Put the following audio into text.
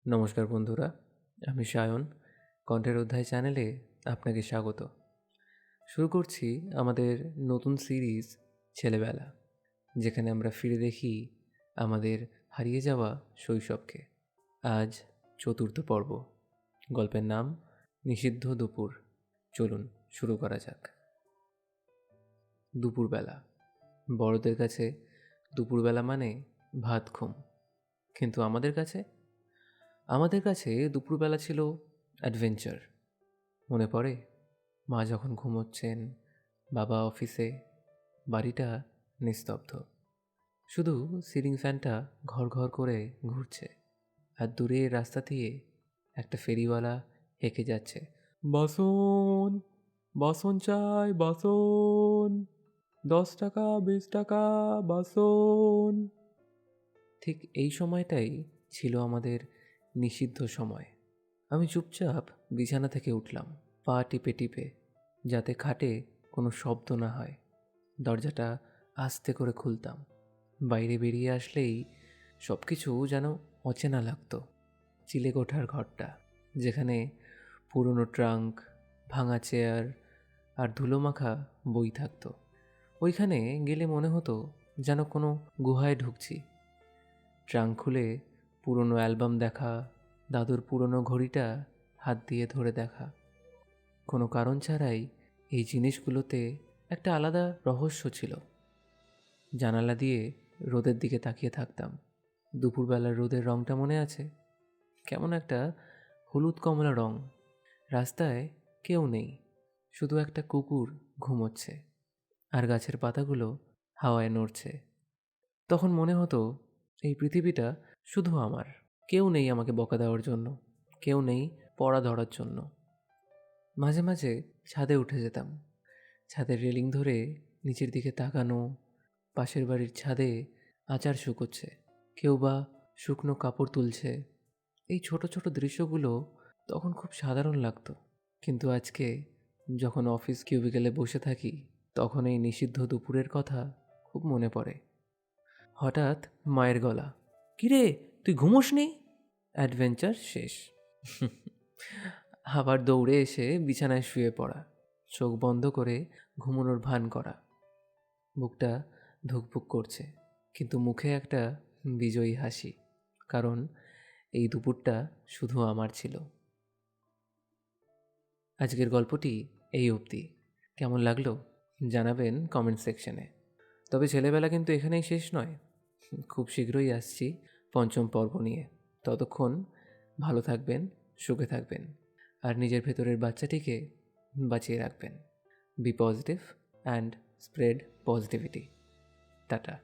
নমস্কার বন্ধুরা, আমি সায়ন। কণ্ঠের অধ্যায় চ্যানেলে আপনাকে স্বাগত। শুরু করছি আমাদের নতুন সিরিজ ছেলেবেলা, যেখানে আমরা ফিরে দেখি আমাদের হারিয়ে যাওয়া শৈশবকে। আজ চতুর্থ পর্ব। গল্পের নাম নিষিদ্ধ দুপুর। চলুন শুরু করা যাক। দুপুরবেলা। বড়দের কাছে দুপুরবেলা মানে ভাত ঘুম, কিন্তু আমাদের কাছে দুপুরবেলা ছিল অ্যাডভেঞ্চার। মনে পড়ে মা যখন ঘুমোচ্ছেন, বাবা অফিসে, বাড়িটা নিস্তব্ধ, শুধু সিলিং ফ্যানটা ঘর ঘর করে ঘুরছে, আর দূরে রাস্তা দিয়ে একটা ফেরিওয়ালা হেঁকে যাচ্ছে, বাসন বাসন চাই, বাসন 10 টাকা 20 টাকা বাসন। ঠিক এই সময়টাই ছিল আমাদের নিষিদ্ধ সময়। আমি চুপচাপ বিছানা থেকে উঠলাম, পা টিপে টিপে, যাতে খাটে কোনো শব্দ না হয়। দরজাটা আস্তে করে খুলতাম। বাইরে বেরিয়ে আসলেই সব কিছু যেন অচেনা লাগতো। চিলেকোঠার ঘরটা, যেখানে পুরনো ট্রাঙ্ক, ভাঙা চেয়ার আর ধুলোমাখা বই থাকতো, ওইখানে গেলে মনে হতো যেন কোনো গুহায় ঢুকছি। ট্রাঙ্ক খুলে পুরনো অ্যালবাম দেখা, দাদুর পুরনো ঘড়িটা হাত দিয়ে ধরে দেখা। কোনো কারণ ছাড়াই এই জিনিসগুলোতে একটা আলাদা রহস্য ছিল। জানালা দিয়ে রোদের দিকে তাকিয়ে থাকতাম। দুপুরবেলার রোদের রঙটা মনে আছে? কেমন একটা হলুদ কমলা রঙ। রাস্তায় কেউ নেই, শুধু একটা কুকুর ঘুমোচ্ছে, আর গাছের পাতাগুলো হাওয়ায় নড়ছে। তখন মনে হতো এই পৃথিবীটা শুধু আমার। কেউ নেই আমাকে বকা দেওয়ার জন্য, কেউ নেই পড়া ধরার জন্য। মাঝে মাঝে ছাদে উঠে যেতাম। ছাদের রেলিং ধরে নিচের দিকে তাকানো, পাশের বাড়ির ছাদে আচার শুকোচ্ছে, কেউ বা শুকনো কাপড় তুলছে। এই ছোট ছোট দৃশ্যগুলো তখন খুব সাধারণ লাগতো, কিন্তু আজকে যখন অফিস কিউবিকেলে বসে থাকি, তখন এই নিষিদ্ধ দুপুরের কথা খুব মনে পড়ে। হঠাৎ মায়ের গলা, কিরে তুই ঘুমোসনি? অ্যাডভেঞ্চার শেষ। আবার দৌড়ে এসে বিছানায় শুয়ে পড়া, চোখ বন্ধ করে ঘুমানোর ভান করা। বুকটা ধুকপুক করছে, কিন্তু মুখে একটা বিজয়ী হাসি, কারণ এই দুপুরটা শুধু আমার ছিল। আজকের গল্পটি এই অবধি। কেমন লাগলো জানাবেন কমেন্ট সেকশনে। তবে ছেলেবেলা কিন্তু এখানেই শেষ নয়। খুব শীঘ্রই আসছি পঞ্চম পর্ব নিয়ে। ততক্ষণ ভালো থাকবেন, সুখে থাকবেন, আর নিজের ভেতরের বাচ্চাটিকে বাঁচিয়ে রাখবেন। Be positive and spread positivity. Tata.